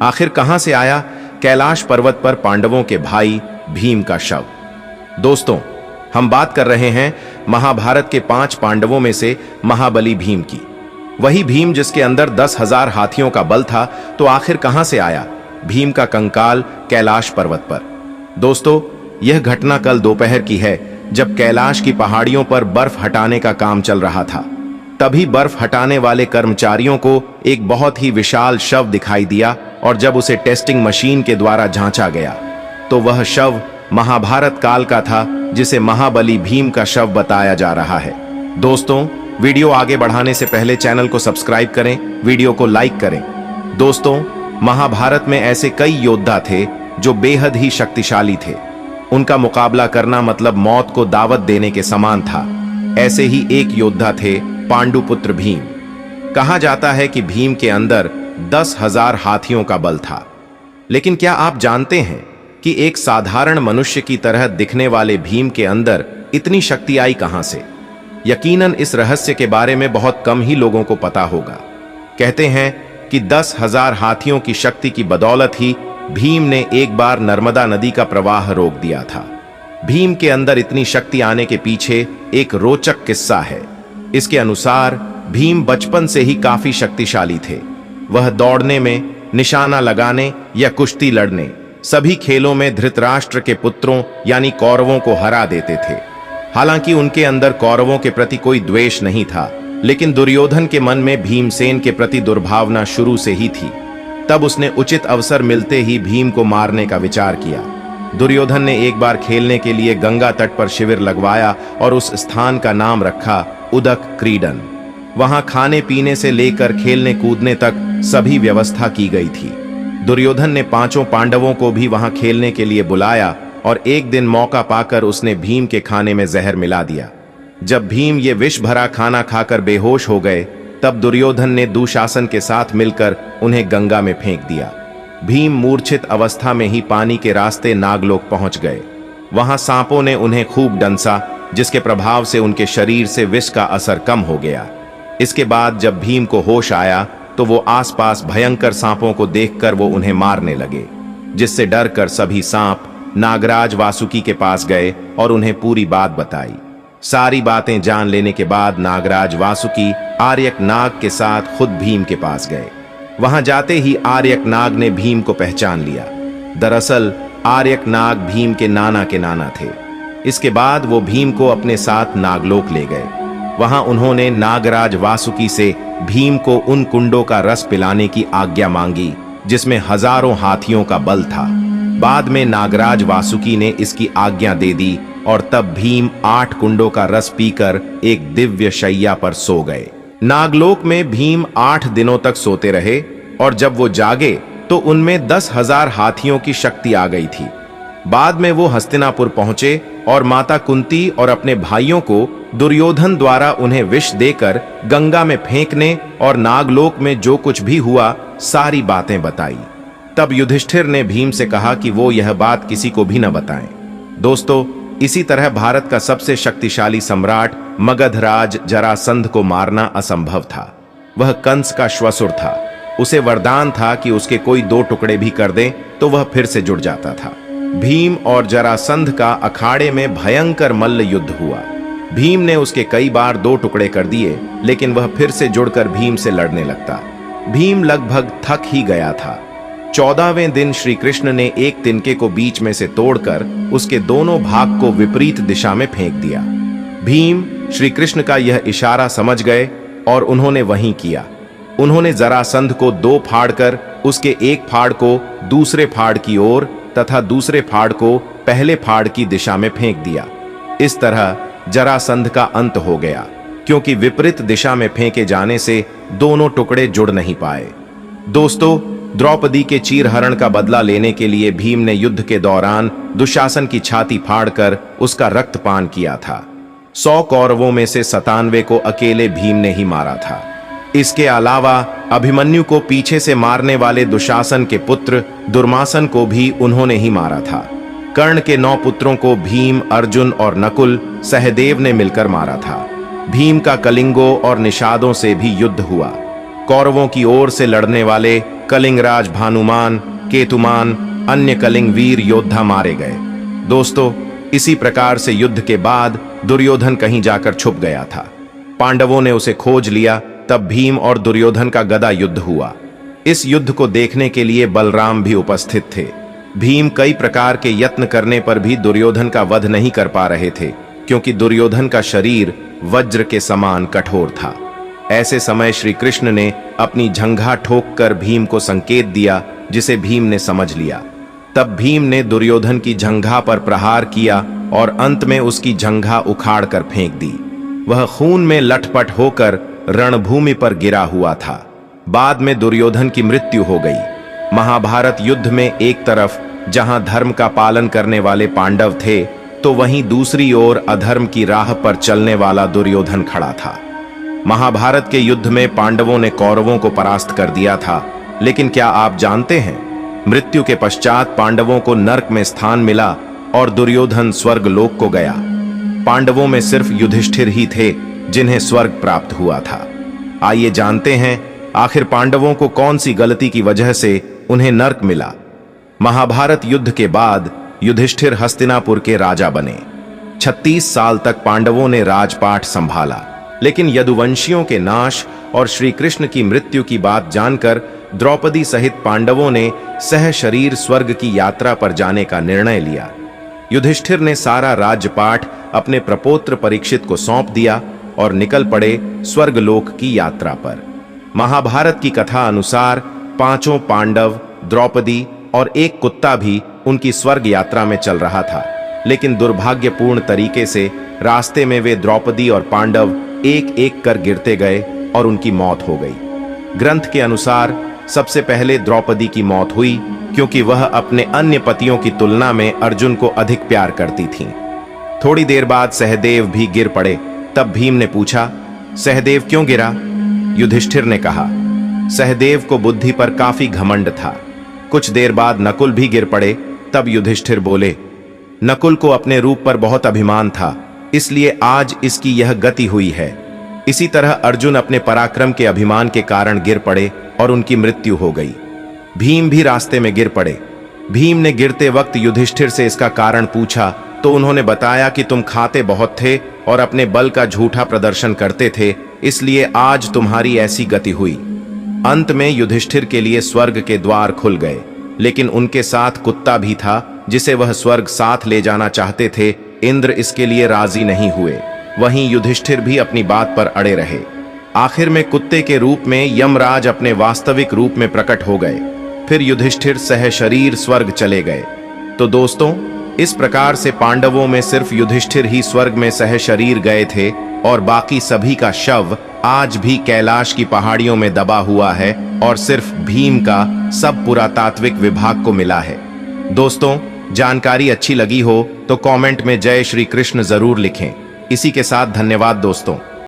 आखिर कहां से आया कैलाश पर्वत पर पांडवों के भाई भीम का शव। दोस्तों, हम बात कर रहे हैं महाभारत के 5 पांडवों में से महाबली भीम की। वही भीम जिसके अंदर 10,000 हाथियों का बल था, तो आखिर कहां से आया भीम का कंकाल कैलाश पर्वत पर। दोस्तों, यह घटना कल दोपहर की है, जब कैलाश की पहाड़ियों पर बर्फ हटाने का काम चल रहा था। तभी बर्फ हटाने वाले कर्मचारियों को एक बहुत ही विशाल शव दिखाई दिया, और जब उसे टेस्टिंग मशीन के द्वारा जांचा गया तो वह शव महाभारत काल का था, जिसे महाबली भीम का शव बताया जा रहा है। दोस्तों, वीडियो आगे बढ़ाने से पहले चैनल को सब्सक्राइब करें, वीडियो को लाइक करें। दोस्तों, महाभारत में ऐसे कई योद्धा थे जो बेहद ही शक्तिशाली थे। उनका मुकाबला करना मतलब मौत को दावत देने के समान था। ऐसे ही एक योद्धा थे पांडुपुत्र भीम। कहा जाता है कि भीम के अंदर 10,000 हाथियों का बल था। लेकिन क्या आप जानते हैं कि एक साधारण मनुष्य की तरह दिखने वाले भीम के अंदर इतनी शक्ति आई कहां से? यकीनन इस रहस्य के बारे में बहुत कम ही लोगों को पता होगा। कहते हैं कि 10,000 हाथियों की शक्ति की बदौलत ही भीम ने एक बार नर्मदा नदी का प्रवाह रोक दिया था। भीम के अंदर इतनी शक्ति आने के पीछे एक रोचक किस्सा है। इसके अनुसार भीम बचपन से ही काफी शक्तिशाली थे। वह दौड़ने में, निशाना लगाने या कुश्ती लड़ने, सभी खेलों में धृतराष्ट्र के पुत्रों यानी कौरवों को हरा देते थे। हालांकि उनके अंदर कौरवों के प्रति कोई द्वेष नहीं था, लेकिन दुर्योधन के मन में भीमसेन के प्रति दुर्भावना शुरू से ही थी। तब उसने उचित अवसर मिलते ही भीम को मारने का विचार किया। दुर्योधन ने एक बार खेलने के लिए गंगा तट पर शिविर लगवाया और उस स्थान का नाम रखा उदक क्रीडन। वहां खाने पीने से लेकर खेलने कूदने तक सभी व्यवस्था की गई थी। दुर्योधन ने 5 पांडवों को भी वहां खेलने के लिए बुलाया, और एक दिन मौका पाकर उसने भीम के खाने में जहर मिला दिया। जब भीम ये विष भरा खाना खाकर बेहोश हो गए, तब दुर्योधन ने दुशासन के साथ मिलकर उन्हें गंगा में फेंक दिया। भीम मूर्छित अवस्था में ही पानी के रास्ते नागलोक पहुंच गए। वहां सांपों ने उन्हें खूब डंसा, जिसके प्रभाव से उनके शरीर से विष का असर कम हो गया। इसके बाद जब भीम को होश आया, तो वो आसपास भयंकर सांपों को देखकर वो उन्हें मारने लगे, जिससे डरकर सभी सांप नागराज वासुकी के पास गए और उन्हें पूरी बात बताई। सारी बातें जान लेने के बाद नागराज वासुकी आर्यक नाग के साथ खुद भीम के पास गए। वहां जाते ही आर्यक नाग ने भीम को पहचान लिया। दरअसल आर्यक नाग भीम के नाना थे। इसके बाद वो भीम को अपने साथ नागलोक ले गए। वहां उन्होंने नागराज वासुकी से भीम को उन कुंडों का रस पिलाने की आज्ञा मांगी, जिसमें हजारों हाथियों का बल था। बाद में नागराज वासुकी ने इसकी आज्ञा दे दी, और तब भीम 8 कुंडों का रस पीकर एक दिव्य शैया पर सो गए। नागलोक में भीम 8 दिनों तक सोते रहे, और जब वो जागे तो उनमें 10,000 हाथियों की शक्ति आ गई थी। बाद में वो हस्तिनापुर पहुंचे और माता कुंती और अपने भाइयों को दुर्योधन द्वारा उन्हें विष देकर गंगा में फेंकने और नागलोक में जो कुछ भी हुआ सारी बातें बताई। तब युधिष्ठिर ने भीम से कहा कि वो यह बात किसी को भी न बताएं। दोस्तों, इसी तरह भारत का सबसे शक्तिशाली सम्राट मगधराज जरासंध को मारना असंभव था। वह कंस का श्वसुर था। उसे वरदान था कि उसके कोई 2 टुकड़े भी कर दे तो वह फिर से जुड़ जाता था। भीम और जरासंध का अखाड़े में भयंकर मल्ल युद्ध हुआ। भीम ने उसके कई बार 2 टुकड़े कर दिए, लेकिन वह फिर से जुड़कर भीम से लड़ने लगता। भीम लगभग थक ही गया था। 14वें दिन श्री कृष्ण ने एक तिनके को बीच में से तोड़कर उसके दोनों भाग को विपरीत दिशा में फेंक दिया। भीम श्री कृष्ण का यह इशारा समझ गए और उन्होंने वहीं किया। उन्होंने जरासंध को 2 फाड़कर उसके एक फाड़ को दूसरे फाड़ की ओर तथा दूसरे फाड़ को पहले फाड़ की दिशा में फेंक दिया। इस तरह जरासंध का अंत हो गया, क्योंकि विपरीत दिशा में फेंके जाने से दोनों टुकड़े जुड़ नहीं पाए। दोस्तों, द्रौपदी के चीरहरण का बदला लेने के लिए भीम ने युद्ध के दौरान दुशासन की छाती फाड़कर उसका रक्तपान किया था। 100 कौरवों में से 97 को अकेले भीम ने ही मारा था। इसके अलावा अभिमन्यु को पीछे से मारने वाले दुशासन के पुत्र दुर्मासन को भी उन्होंने ही मारा था। कर्ण के 9 पुत्रों को भीम, अर्जुन और नकुल, सहदेव ने मिलकर मारा था। भीम का कलिंगों और निषादों से भी युद्ध हुआ। कौरवों की ओर से लड़ने वाले कलिंगराज भानुमान, केतुमान, अन्य कलिंग वीर योद्धा मारे गए। दोस्तों, इसी प्रकार से युद्ध के बाद दुर्योधन कहीं जाकर छुप गया था। पांडवों ने उसे खोज लिया। तब भीम और दुर्योधन का गदा युद्ध हुआ। इस युद्ध को देखने के लिए बलराम भी उपस्थित थे। भीम कई प्रकार के यत्न करने पर भी दुर्योधन का वध नहीं कर पा रहे थे, क्योंकि दुर्योधन का शरीर वज्र के समान कठोर था। ऐसे समय श्री कृष्ण ने अपनी झंघा ठोककर भीम को संकेत दिया, जिसे भीम ने समझ लिया। तब भीम ने दुर्योधन की झंघा पर प्रहार किया और अंत में उसकी झंघा उखाड़ कर फेंक दी। वह खून में लटपट होकर रणभूमि पर गिरा हुआ था। बाद में दुर्योधन की मृत्यु हो गई। महाभारत युद्ध में एक तरफ जहां धर्म का पालन करने वाले पांडव थे, तो वहीं दूसरी ओर अधर्म की राह पर चलने वाला दुर्योधन खड़ा था। महाभारत के युद्ध में पांडवों ने कौरवों को परास्त कर दिया था, लेकिन क्या आप जानते हैं, मृत्यु के पश्चात पांडवों को नर्क में स्थान मिला और दुर्योधन स्वर्ग लोक को गया। पांडवों में सिर्फ युधिष्ठिर ही थे जिन्हें स्वर्ग प्राप्त हुआ था। आइए जानते हैं आखिर पांडवों को कौन सी गलती की वजह से उन्हें नर्क मिला। महाभारत युद्ध के बाद युधिष्ठिर हस्तिनापुर के राजा बने। 36 साल तक पांडवों ने राजपाट संभाला, लेकिन यदुवंशियों के नाश और श्री कृष्ण की मृत्यु की बात जानकर द्रौपदी सहित पांडवों ने सह शरीर स्वर्ग की यात्रा पर जाने का निर्णय लिया। युधिष्ठिर ने सारा राज्यपाठ अपने प्रपौत्र परीक्षित को सौंप दिया और निकल पड़े स्वर्गलोक की यात्रा पर। महाभारत की कथा अनुसार पांचों पांडव, द्रौपदी और एक कुत्ता भी उनकी स्वर्ग यात्रा में चल रहा था, लेकिन दुर्भाग्यपूर्ण तरीके से रास्ते में वे द्रौपदी और पांडव एक एक कर गिरते गए और उनकी मौत हो गई। ग्रंथ के अनुसार सबसे पहले द्रौपदी की मौत हुई, क्योंकि वह अपने अन्य पतियों की तुलना में अर्जुन को अधिक प्यार करती थीं। थोड़ी देर बाद सहदेव भी गिर पड़े। तब भीम ने पूछा, सहदेव क्यों गिरा? युधिष्ठिर ने कहा, सहदेव को बुद्धि पर काफी घमंड था। कुछ देर बाद नकुल भी गिर पड़े। तब युधिष्ठिर बोले, नकुल को अपने रूप पर बहुत अभिमान था, इसलिए आज इसकी यह गति हुई है। इसी तरह अर्जुन अपने पराक्रम के अभिमान के कारण गिर पड़े और उनकी मृत्यु हो गई। भीम भी रास्ते में गिर पड़े। भीम ने गिरते वक्त युधिष्ठिर से इसका कारण पूछा, तो उन्होंने बताया कि तुम खाते बहुत थे और अपने बल का झूठा प्रदर्शन करते थे, इसलिए आज तुम्हारी ऐसी गति हुई। अंत में युधिष्ठिर के लिए स्वर्ग के द्वार खुल गए, लेकिन उनके साथ कुत्ता भी था जिसे वह स्वर्ग साथ ले जाना चाहते थे। इंद्र इसके लिए राजी नहीं हुए। वहीं युधिष्ठिर भी अपनी बात पर अड़े रहे। आखिर में कुत्ते के रूप में यमराज अपने वास्तविक रूप में प्रकट हो गए। फिर युधिष्ठिर सह शरीर स्वर्ग चले गए। तो दोस्तों, इस प्रकार से पांडवों में सिर्फ युधिष्ठिर ही स्वर्ग में सह शरीर गए थे और बाकी सभी का शव आज भी कैलाश की पहाड़ियों में दबा हुआ है और सिर्फ भीम का सब पुरातात्विक विभाग को मिला है। दोस्तों, जानकारी अच्छी लगी हो तो कमेंट में जय श्री कृष्ण जरूर लिखें। इसी के साथ धन्यवाद दोस्तों।